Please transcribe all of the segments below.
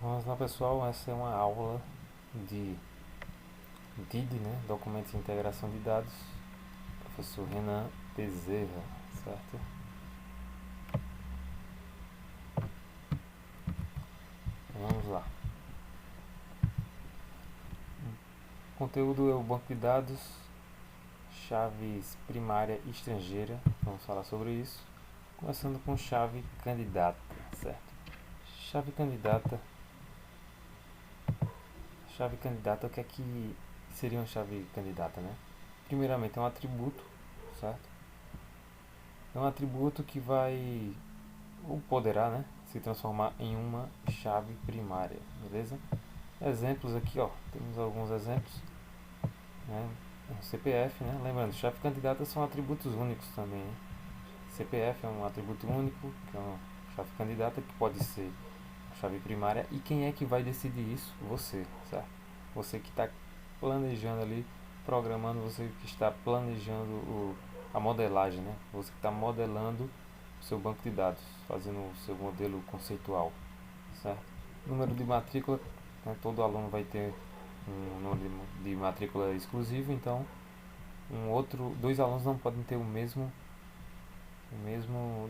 Vamos lá, pessoal, essa é uma aula de DID, né? Documentos de Integração de Dados, professor Renan Bezerra, certo? Vamos lá. O conteúdo é o banco de dados, chaves primária e estrangeira, vamos falar sobre isso. Começando com chave candidata, certo? Chave candidata, o que é que seria uma chave candidata, né? Primeiramente é um atributo, certo? É um atributo que vai, ou poderá, né, se transformar em uma chave primária, beleza? Exemplos aqui, ó, temos alguns exemplos, né? Um CPF, né? Lembrando, chave candidata são atributos únicos também, né? CPF é um atributo único, que é uma chave candidata que pode ser a chave primária. E quem é que vai decidir isso? Você, certo? Você que está planejando ali, programando, você que está planejando a modelagem, né? Você que está modelando o seu banco de dados, fazendo o seu modelo conceitual, certo? Número de matrícula, né? Todo aluno vai ter um número de matrícula exclusivo, então dois alunos não podem ter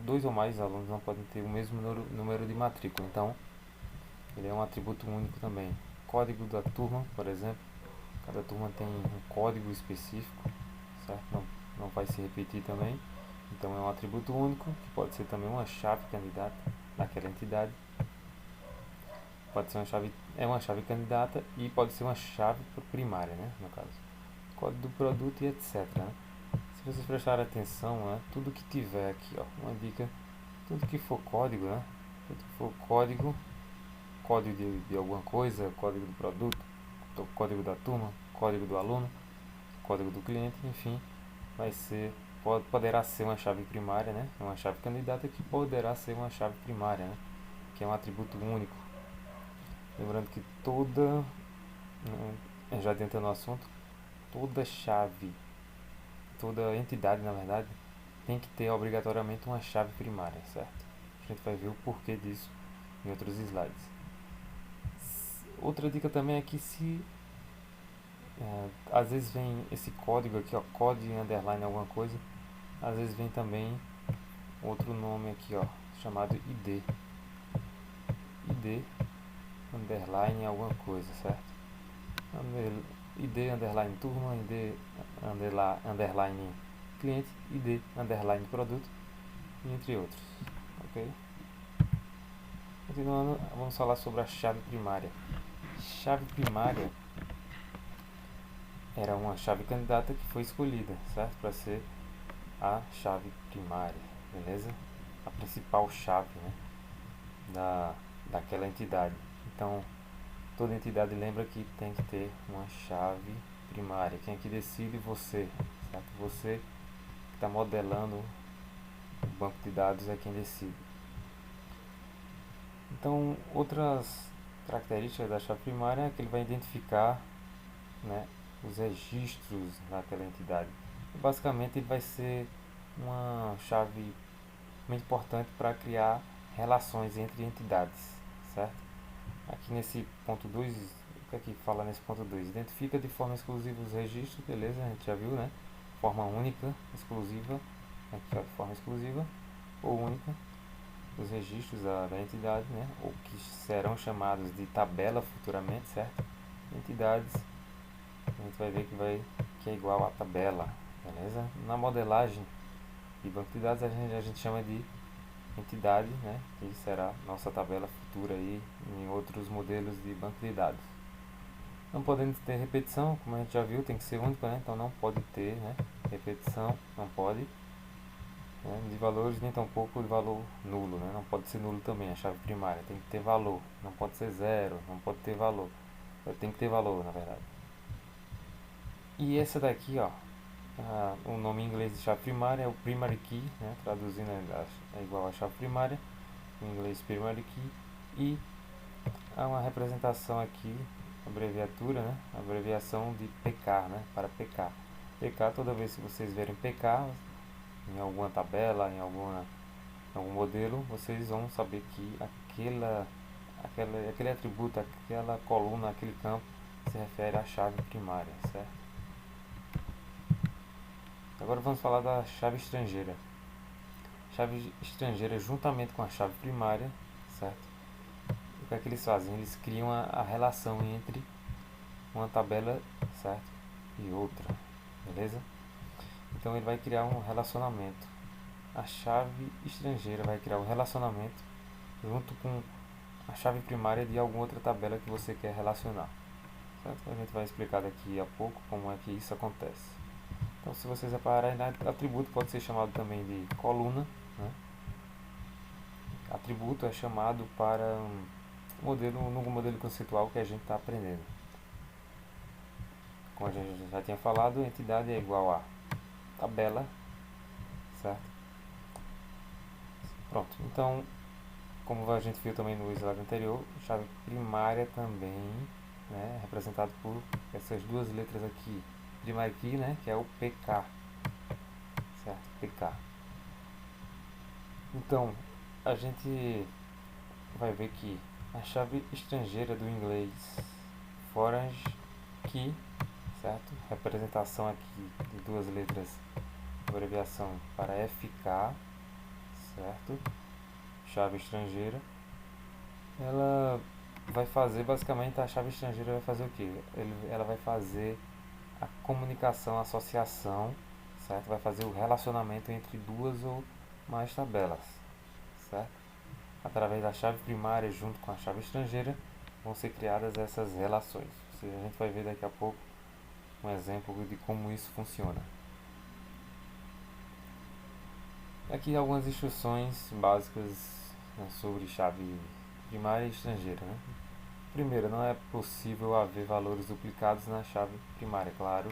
dois ou mais alunos não podem ter o mesmo número de matrícula, então ele é um atributo único também. Código da turma, por exemplo, cada turma tem um código específico, certo? Não vai se repetir também, então é um atributo único, que pode ser também uma chave candidata daquela entidade. Pode ser uma chave candidata e pode ser uma chave primária, né, no caso. Código do produto e etc. Né? Se vocês prestarem atenção, né, tudo que tiver aqui, ó, uma dica, tudo que for código, né, tudo que for código de alguma coisa, código do produto, código da turma, código do aluno, código do cliente, enfim, poderá ser uma chave primária, né, uma chave candidata que poderá ser uma chave primária, né, que é um atributo único. Lembrando que já adiantando o assunto, toda chave, toda entidade, na verdade, tem que ter obrigatoriamente uma chave primária, certo? A gente vai ver o porquê disso em outros slides. Outra dica também é que se às vezes vem esse código aqui, ó, código underline alguma coisa, às vezes vem também outro nome aqui, ó, chamado ID. ID underline alguma coisa, certo? ID underline turma, ID underline cliente, ID underline produto, entre outros, ok? Continuando, vamos falar sobre a chave primária. Chave primária era uma chave candidata que foi escolhida, certo? Para ser a chave primária, beleza? A principal chave, né? Daquela entidade. Então, toda entidade lembra que tem que ter uma chave primária. Quem é que decide? Você, certo? Você que está modelando o banco de dados é quem decide. Então, outras características da chave primária é que ele vai identificar, né, os registros daquela entidade. E, basicamente, ele vai ser uma chave muito importante para criar relações entre entidades, certo? Aqui nesse ponto 2, o que é que fala nesse ponto 2? Identifica de forma exclusiva os registros, beleza? A gente já viu, né? Forma única, exclusiva, aqui ó, de forma exclusiva ou única, os registros da entidade, né? Ou que serão chamados de tabela futuramente, certo? Entidades, a gente vai ver que é igual a tabela, beleza? Na modelagem de banco de dados a gente chama de entidade, né, que será nossa tabela futura aí em outros modelos de banco de dados. Não podendo ter repetição, como a gente já viu, tem que ser único, né, então não pode ter, né, repetição, não pode, né, de valores nem tampouco de valor nulo, né, não pode ser nulo também, a chave primária tem que ter valor, não pode ser zero, não pode ter valor, tem que ter valor na verdade. E essa daqui, ó, o nome em inglês de chave primária é o primary key, né, traduzindo é igual a chave primária, em inglês primary key, e há uma representação aqui, abreviatura, né, abreviação de PK, né, para PK. PK, toda vez que vocês verem PK em alguma tabela, em algum modelo, vocês vão saber que aquele atributo, aquela coluna, aquele campo se refere à chave primária, certo? Agora vamos falar da chave estrangeira. Chave estrangeira juntamente com a chave primária, certo? O que é que eles fazem? Eles criam a relação entre uma tabela, certo? E outra, beleza? Então ele vai criar um relacionamento. A chave estrangeira vai criar um relacionamento junto com a chave primária de alguma outra tabela que você quer relacionar, certo? A gente vai explicar daqui a pouco como é que isso acontece. Então, se vocês repararem, atributo pode ser chamado também de coluna, né? Atributo é chamado para um modelo, no modelo conceitual que a gente está aprendendo. Como a gente já tinha falado, entidade é igual a tabela, certo? Pronto, então, como a gente viu também no slide anterior, chave primária também, né, representado por essas duas letras aqui. Primária aqui, né, que é o PK, certo? PK. Então, a gente vai ver que a chave estrangeira do inglês foreign key, certo? Representação aqui de duas letras, abreviação para FK, certo? Chave estrangeira. Ela vai fazer basicamente, a chave estrangeira vai fazer o que? Ela vai fazer a comunicação, a associação, certo? Vai fazer o relacionamento entre duas ou mais tabelas, certo? Através da chave primária junto com a chave estrangeira vão ser criadas essas relações. A gente vai ver daqui a pouco um exemplo de como isso funciona. Aqui algumas instruções básicas, né, sobre chave primária e estrangeira, né? Primeiro, não é possível haver valores duplicados na chave primária, claro,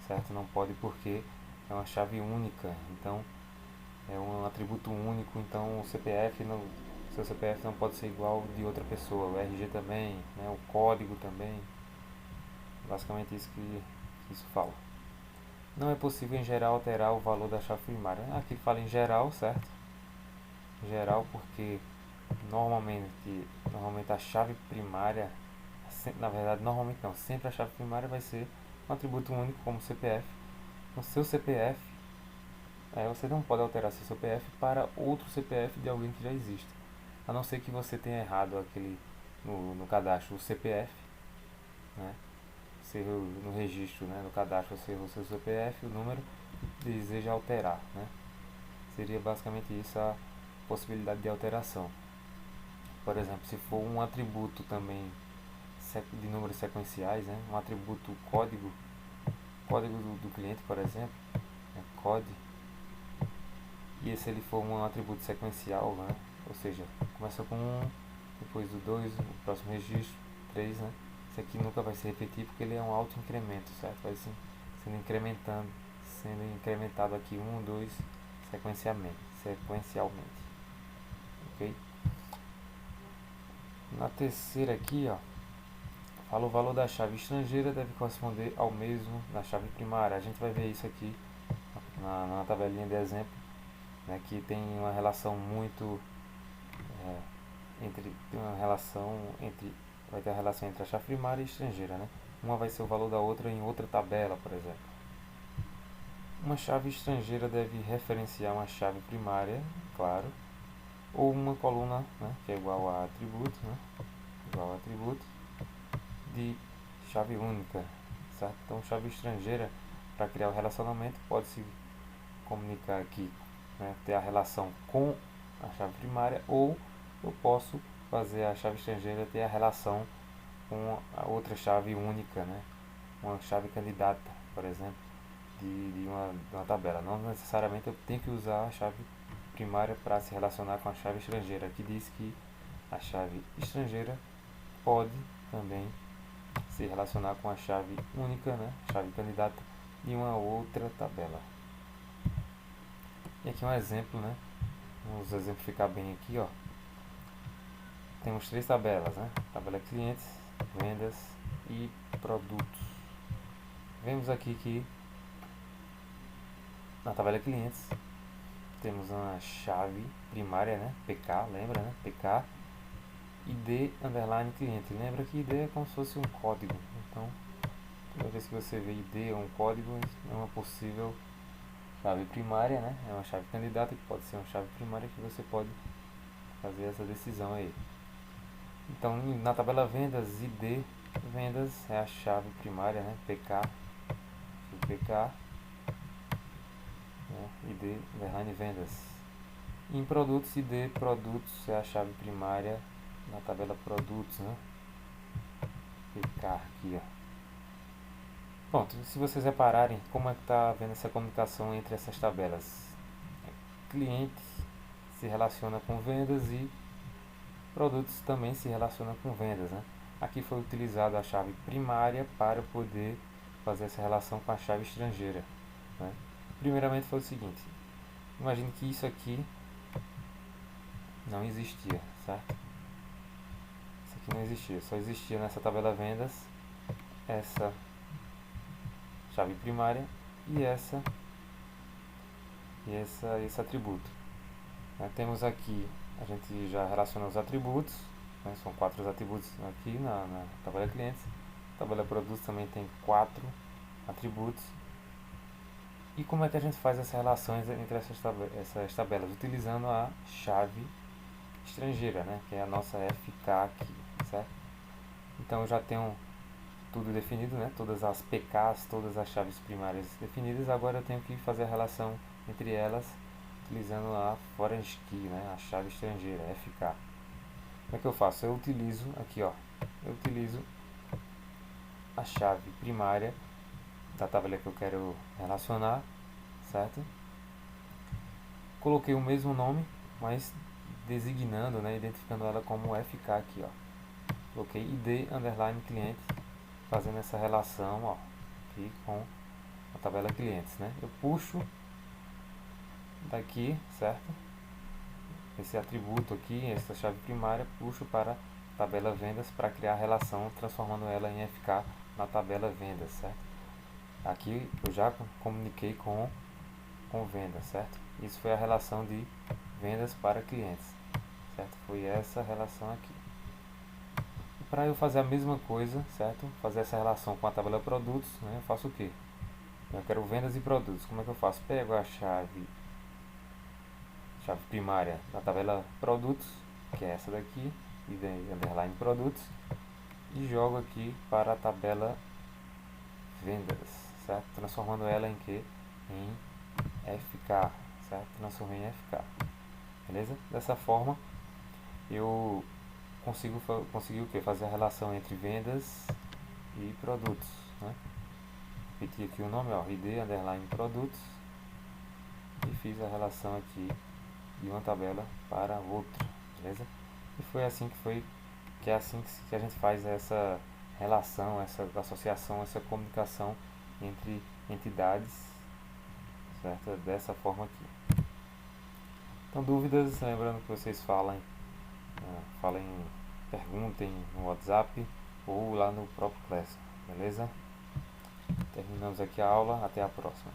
certo? Não pode porque é uma chave única, então é um atributo único, então o CPF não, seu CPF não pode ser igual de outra pessoa, o RG também, né? O código também, basicamente isso que isso fala. Não é possível em geral alterar o valor da chave primária. Aqui fala em geral, certo? Em geral porque normalmente a chave primária, na verdade normalmente não, sempre a chave primária vai ser um atributo único como o CPF. O seu CPF, você não pode alterar seu CPF para outro CPF de alguém que já existe, a não ser que você tenha errado aquele no cadastro o CPF, né? Você errou no registro, né? No cadastro você errou seu CPF, o número, deseja alterar, né? Seria basicamente isso a possibilidade de alteração. Por exemplo, se for um atributo também de números sequenciais, né? Um atributo código do cliente, por exemplo, né? COD, e se ele for um atributo sequencial, né? Ou seja, começa com 1, depois do 2, o próximo registro, 3, né? Isso aqui nunca vai se repetir porque ele é um alto incremento, certo? Vai sendo incrementado aqui 1, 2, sequencialmente, ok? Na terceira aqui, ó, fala o valor da chave estrangeira deve corresponder ao mesmo da chave primária. A gente vai ver isso aqui na tabelinha de exemplo, né, que tem uma relação muito vai ter a relação entre a chave primária e a estrangeira, né? Uma vai ser o valor da outra em outra tabela, por exemplo. Uma chave estrangeira deve referenciar uma chave primária, claro, ou uma coluna, né, que é igual a atributo, né, igual a atributo de chave única, certo? Então, chave estrangeira, para criar o relacionamento, pode se comunicar aqui, né, ter a relação com a chave primária, ou eu posso fazer a chave estrangeira ter a relação com a outra chave única, né, uma chave candidata, por exemplo, de uma tabela. Não necessariamente eu tenho que usar a chave primária para se relacionar com a chave estrangeira. Aqui diz que a chave estrangeira pode também se relacionar com a chave única, né, chave candidata de uma outra tabela. E aqui um exemplo, né? Vamos exemplificar bem aqui, ó. Temos três tabelas, né? Tabela clientes, vendas e produtos. Vemos aqui que na tabela clientes temos uma chave primária, né? PK, lembra, né? PK, ID underline cliente. Lembra que ID é como se fosse um código. Então, toda vez que você vê ID ou um código, é uma possível chave primária, né? É uma chave candidata que pode ser uma chave primária que você pode fazer essa decisão aí. Então, na tabela vendas, ID vendas é a chave primária, né? PK, né? ID underline vendas. Em produtos, ID produtos é a chave primária na tabela produtos, né? PK aqui, ó. Pronto, se vocês repararem como é que está vendo essa comunicação entre essas tabelas. Cliente se relaciona com vendas e produtos também se relacionam com vendas, né? Aqui foi utilizada a chave primária para poder fazer essa relação com a chave estrangeira, né? Primeiramente foi o seguinte, imagine que isso aqui não existia, certo? Isso aqui não existia, só existia nessa tabela vendas essa chave primária e esse atributo, né? Temos aqui, a gente já relaciona os atributos, né? São 4 atributos aqui na tabela clientes. A tabela produtos também tem 4 atributos. E como é que a gente faz essas relações entre essas tabelas? Utilizando a chave estrangeira, né? Que é a nossa FK aqui, certo? Então eu já tenho tudo definido, né? Todas as PKs, todas as chaves primárias definidas. Agora eu tenho que fazer a relação entre elas utilizando a foreign key, né? A chave estrangeira, FK. Como é que eu faço? Eu utilizo aqui, ó. Eu utilizo a chave primária da tabela que eu quero relacionar, certo? Coloquei o mesmo nome, mas designando, né? Identificando ela como FK aqui, ó. Coloquei ID underline cliente, fazendo essa relação, ó, aqui com a tabela clientes, né? Eu puxo daqui, certo? Esse atributo aqui, essa chave primária, puxo para a tabela vendas para criar a relação, transformando ela em FK na tabela vendas, certo? Aqui eu já comuniquei com vendas, certo? Isso foi a relação de vendas para clientes, certo? Foi essa relação aqui. Para eu fazer a mesma coisa, certo? Fazer essa relação com a tabela produtos, né? Eu faço o que? Eu quero vendas e produtos. Como é que eu faço? Pego a chave primária da tabela produtos, que é essa daqui, e underline produtos, e jogo aqui para a tabela vendas, certo? Transformando ela em que? Em FK, certo? Transformei em FK, beleza? Dessa forma eu consegui o que? Fazer a relação entre vendas e produtos, né? Repetir aqui o nome, ó, ID underline produtos, e fiz a relação aqui de uma tabela para outra, beleza? E foi assim que é assim que a gente faz essa relação, essa associação, essa comunicação entre entidades, certo? Dessa forma aqui. Então, dúvidas, lembrando que vocês perguntem no WhatsApp ou lá no próprio Class, beleza? Terminamos aqui a aula, até a próxima.